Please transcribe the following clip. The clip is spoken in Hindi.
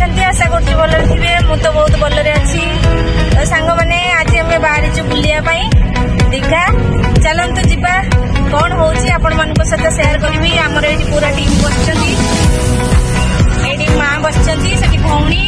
अछंती आशा करछु भलरे थिबे मु तो बहुत भलरे अछि तो सांग माने आज हमें बाहर छु बुलिया पई दीघा चलंतु जिबा कोन होउची आपण मन को सहित शेयर करबी हमर एठी पूरा टीम बसचंती एठी मां बसचंती सेठी भौणी